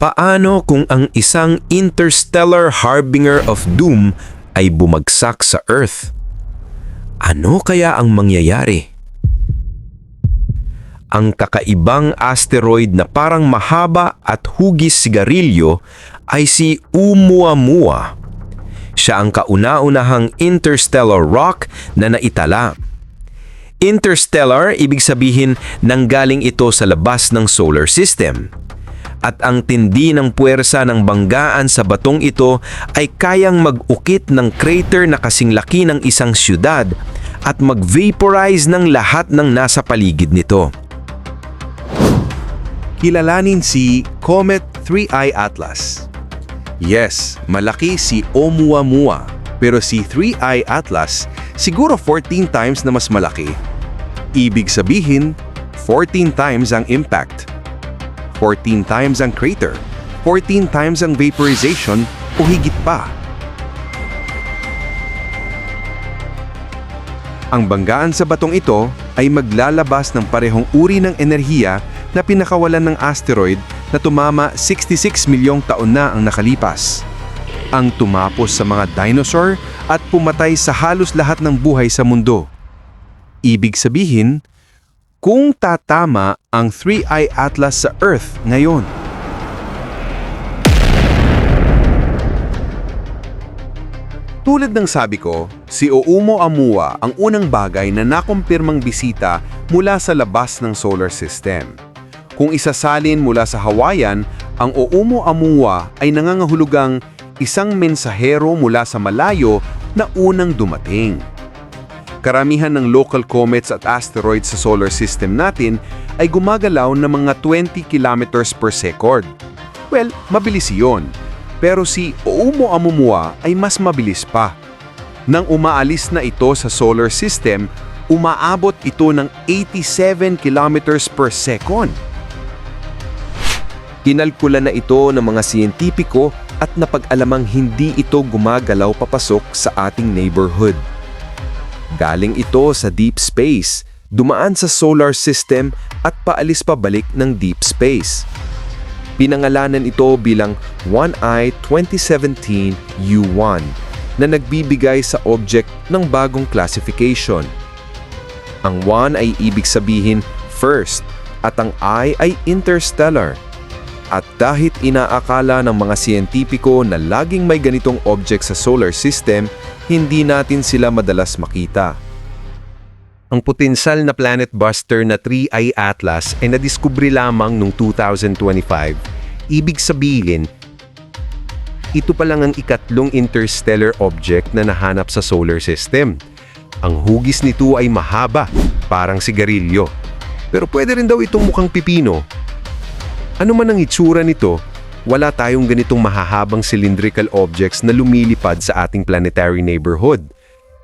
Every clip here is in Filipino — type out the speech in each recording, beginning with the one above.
Paano kung ang isang interstellar harbinger of doom ay bumagsak sa Earth? Ano kaya ang mangyayari? Ang kakaibang asteroid na parang mahaba at hugis sigarilyo ay si Oumuamua. Siya ang kauna-unahang interstellar rock na naitala. Interstellar, ibig sabihin nanggaling ito sa labas ng solar system. At ang tindi ng puwersa ng banggaan sa batong ito ay kayang mag-ukit ng crater na kasing laki ng isang syudad at mag-vaporize ng lahat ng nasa paligid nito. Kilalanin si Comet 3I Atlas. Yes, malaki si Oumuamua, pero si 3I Atlas siguro 14 times na mas malaki. Ibig sabihin, 14 times ang impact, 14 times ang crater, 14 times ang vaporization o higit pa. Ang banggaan sa batong ito ay maglalabas ng parehong uri ng enerhiya na pinakawalan ng asteroid na tumama 66 milyong taon na ang nakalipas. Ang tumapos sa mga dinosaur at pumatay sa halos lahat ng buhay sa mundo. Ibig sabihin, kung tatama ang 3I Atlas sa Earth ngayon. Tulad ng sabi ko, si Oumuamua ang unang bagay na nakumpirmang bisita mula sa labas ng solar system. Kung isasalin mula sa Hawaiian, ang Oumuamua ay nangangahulugang isang mensahero mula sa malayo na unang dumating. Karamihan ng local comets at asteroids sa solar system natin ay gumagalaw ng mga 20 kilometers per second. Well, mabilis iyon. Pero si Oumuamua ay mas mabilis pa. Nang umaalis na ito sa solar system, umaabot ito ng 87 kilometers per second. Kinalkula na ito ng mga siyentipiko at napag-alamang hindi ito gumagalaw papasok sa ating neighborhood. Galing ito sa deep space, dumaan sa solar system at paalis pabalik ng deep space. Pinangalanan ito bilang 1I 2017 U1 na nagbibigay sa object ng bagong classification. Ang 1 ay ibig sabihin first at ang I ay interstellar. At dahil inaakala ng mga siyentipiko na laging may ganitong object sa solar system, hindi natin sila madalas makita. Ang potensal na planet buster na 3I Atlas ay nadiskubre lamang noong 2025. Ibig sabihin, ito pa lang ang ikatlong interstellar object na nahanap sa solar system. Ang hugis nito ay mahaba, parang sigarilyo. Pero pwede rin daw itong mukhang pipino. Ano man ang itsura nito, wala tayong ganitong mahahabang cylindrical objects na lumilipad sa ating planetary neighborhood.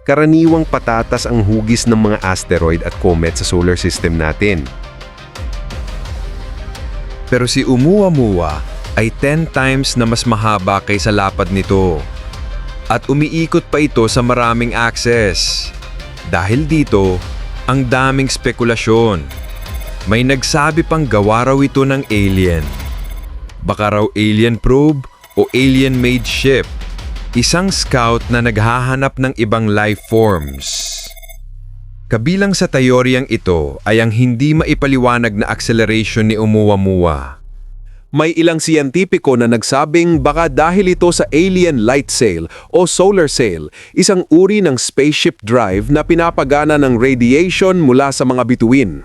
Karaniwang patatas ang hugis ng mga asteroid at comet sa solar system natin. Pero si Oumuamua ay 10 times na mas mahaba kaysa lapad nito. At umiikot pa ito sa maraming axes. Dahil dito, ang daming spekulasyon. May nagsabi pang gawa raw ito ng alien. Baka raw alien probe o alien-made ship. Isang scout na naghahanap ng ibang life forms. Kabilang sa teoryang ito ay ang hindi maipaliwanag na acceleration ni Oumuamua. May ilang siyentipiko na nagsabing baka dahil ito sa alien light sail o solar sail, isang uri ng spaceship drive na pinapagana ng radiation mula sa mga bituin.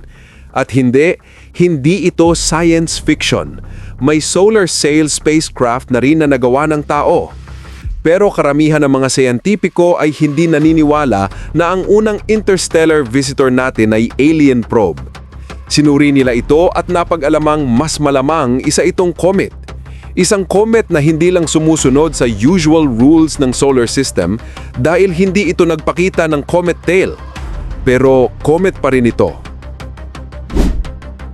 At hindi ito science fiction. May solar sail spacecraft na rin na nagawa ng tao. Pero karamihan ng mga siyentipiko ay hindi naniniwala na ang unang interstellar visitor natin ay alien probe. Sinuri nila ito at napag-alamang mas malamang isa itong comet. Isang comet na hindi lang sumusunod sa usual rules ng solar system dahil hindi ito nagpakita ng comet tail. Pero comet pa rin ito.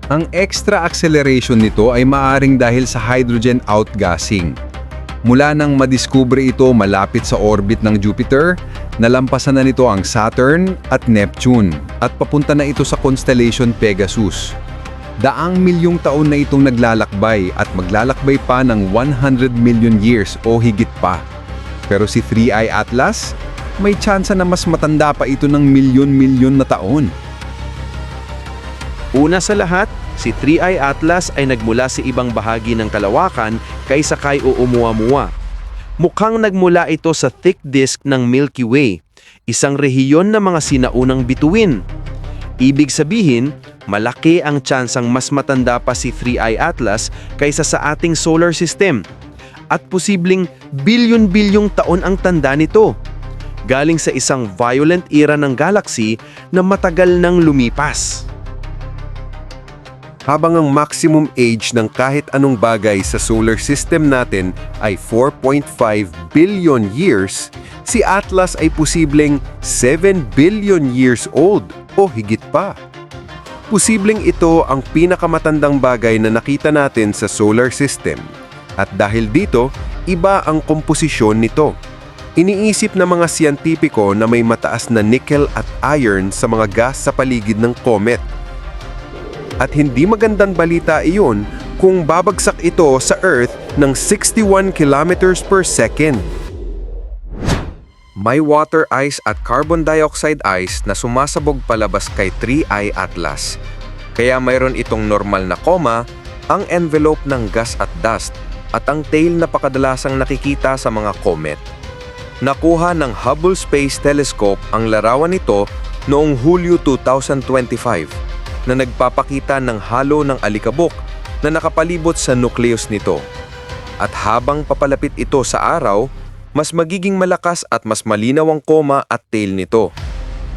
Ang extra acceleration nito ay maaring dahil sa hydrogen outgassing. Mula nang madiskubre ito malapit sa orbit ng Jupiter, nalampasan na nito ang Saturn at Neptune at papunta na ito sa constellation Pegasus. Daang milyong taon na itong naglalakbay at maglalakbay pa ng 100 million years o higit pa. Pero si 3i Atlas, may tsansa na mas matanda pa ito ng milyon-milyon na taon. Una sa lahat, si 3i Atlas ay nagmula sa ibang bahagi ng kalawakan kaysa kay Oumuamua. Mukhang nagmula ito sa thick disk ng Milky Way, isang rehiyon ng mga sinaunang bituin. Ibig sabihin, malaki ang tsansang mas matanda pa si 3i Atlas kaysa sa ating solar system. At posibleng bilyon-bilyong taon ang tanda nito. Galing sa isang violent era ng galaxy na matagal nang lumipas. Habang ang maximum age ng kahit anong bagay sa solar system natin ay 4.5 billion years, si Atlas ay posibleng 7 billion years old o higit pa. Posibleng ito ang pinakamatandang bagay na nakita natin sa solar system. At dahil dito, iba ang komposisyon nito. Iniisip ng mga siyentipiko na may mataas na nickel at iron sa mga gas sa paligid ng comet. At hindi magandang balita iyon kung babagsak ito sa Earth ng 61 kilometers per second. May water ice at carbon dioxide ice na sumasabog palabas kay 3i Atlas. Kaya mayroon itong normal na coma, ang envelope ng gas at dust, at ang tail na pakadalasang nakikita sa mga comet. Nakuha ng Hubble Space Telescope ang larawan nito noong Hulyo 2025 na nagpapakita ng halo ng alikabok na nakapalibot sa nucleus nito. At habang papalapit ito sa araw, mas magiging malakas at mas malinaw ang coma at tail nito.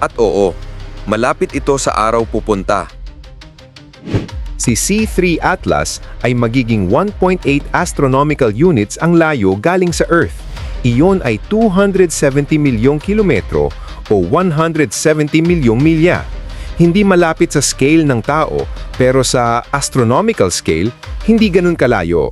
At oo, malapit ito sa araw pupunta. Si C3 Atlas ay magiging 1.8 astronomical units ang layo galing sa Earth. Iyon ay 270 milyong kilometro o 170 milyong milya. Hindi malapit sa scale ng tao, pero sa astronomical scale, hindi ganun kalayo.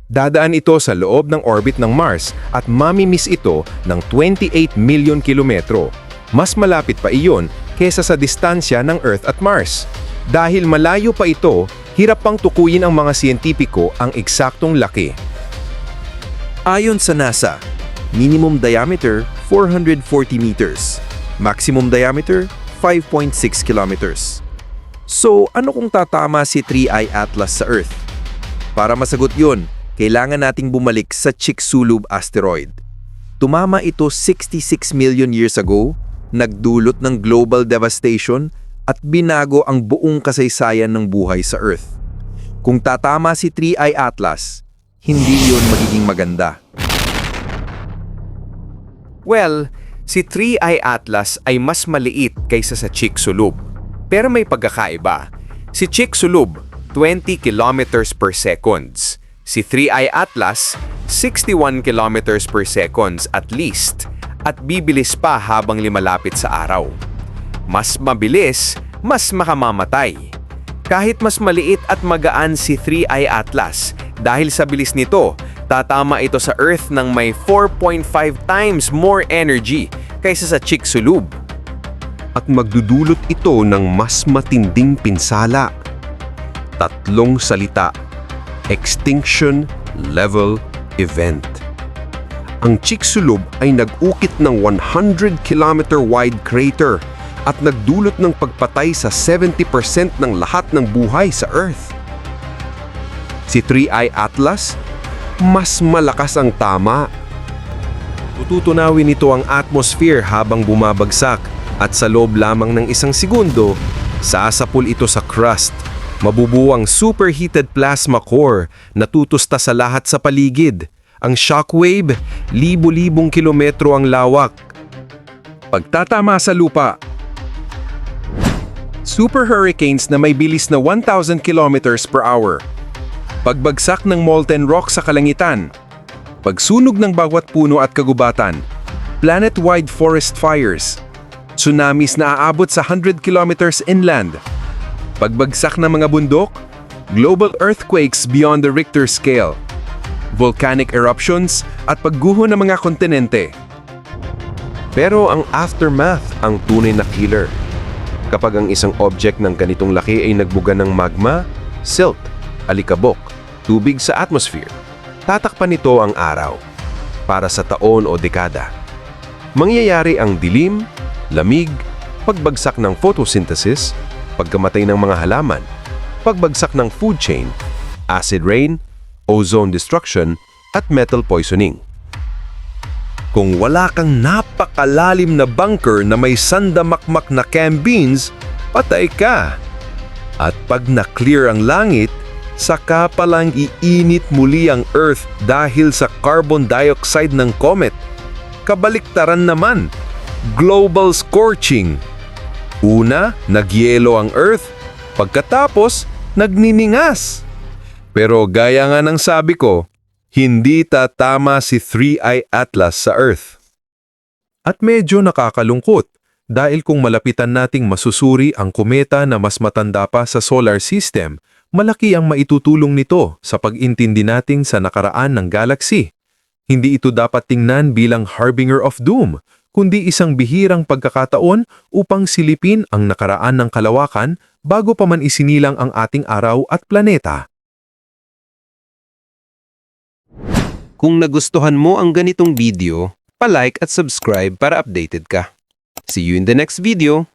Dadaan ito sa loob ng orbit ng Mars at mamimiss ito ng 28 milyon kilometro. Mas malapit pa iyon kesa sa distansya ng Earth at Mars. Dahil malayo pa ito, hirap pang tukuyin ang mga siyentipiko ang eksaktong laki. Ayon sa NASA, minimum diameter 440 meters, maximum diameter 5.6 kilometers. So, ano kung tatama si 3i Atlas sa Earth? Para masagot yun, kailangan nating bumalik sa Chicxulub asteroid. Tumama ito 66 million years ago, nagdulot ng global devastation at binago ang buong kasaysayan ng buhay sa Earth. Kung tatama si 3i Atlas, hindi yun magiging maganda. Well, si 3i Atlas ay mas maliit kaysa sa Chicxulub. Pero may pagkakaiba. Si Chicxulub, 20 kilometers per seconds. Si 3i Atlas, 61 kilometers per seconds at least. At bibilis pa habang limalapit sa araw. Mas mabilis, mas makamamatay. Kahit mas maliit at magaan si 3i Atlas, dahil sa bilis nito, tatama ito sa Earth ng may 4.5 times more energy kaysa sa Chicxulub. At magdudulot ito ng mas matinding pinsala. 3 salita: extinction level event. Ang Chicxulub ay nag-ukit ng 100-kilometer wide crater at nagdulot ng pagpatay sa 70% ng lahat ng buhay sa Earth. Si 3i Atlas, mas malakas ang tama. Tututunawin nito ang atmosphere habang bumabagsak at sa loob lamang ng 1 segundo, sasapul ito sa crust. Mabubuo ang superheated plasma core na tutusta sa lahat sa paligid. Ang shockwave, libo-libong kilometro ang lawak. Pagtatama sa lupa, super hurricanes na may bilis na 1,000 kilometers per hour. Pagbagsak ng molten rock sa kalangitan. Pagsunog ng bawat puno at kagubatan. Planet-wide forest fires. Tsunamis na aabot sa 100 kilometers inland. Pagbagsak ng mga bundok. Global earthquakes beyond the Richter scale. Volcanic eruptions at pagguho ng mga kontinente. Pero ang aftermath ang tunay na killer. Kapag ang isang object ng ganitong laki ay nagbuga ng magma, silt, alikabok, tubig sa atmosphere, tatakpan nito ang araw para sa taon o dekada. Mangyayari ang dilim, lamig, pagbagsak ng photosynthesis, pagkamatay ng mga halaman, pagbagsak ng food chain, acid rain, ozone destruction, at metal poisoning. Kung wala kang napakalalim na bunker na may sandamakmak na canned beans, patay ka. At pag na-clear ang langit, saka palang iinit muli ang Earth dahil sa carbon dioxide ng comet. Kabaliktaran naman, global scorching. Una, nagyelo ang Earth, pagkatapos, nagniningas. Pero gaya nga ng sabi ko, hindi tatama si 3i Atlas sa Earth. At medyo nakakalungkot dahil kung malapitan nating masusuri ang kometa na mas matanda pa sa solar system, malaki ang maitutulong nito sa pag-intindi natin sa nakaraan ng galaxy. Hindi ito dapat tingnan bilang harbinger of doom, kundi isang bihirang pagkakataon upang silipin ang nakaraan ng kalawakan bago pa man isinilang ang ating araw at planeta. Kung nagustuhan mo ang ganitong video, pa-like at subscribe para updated ka. See you in the next video!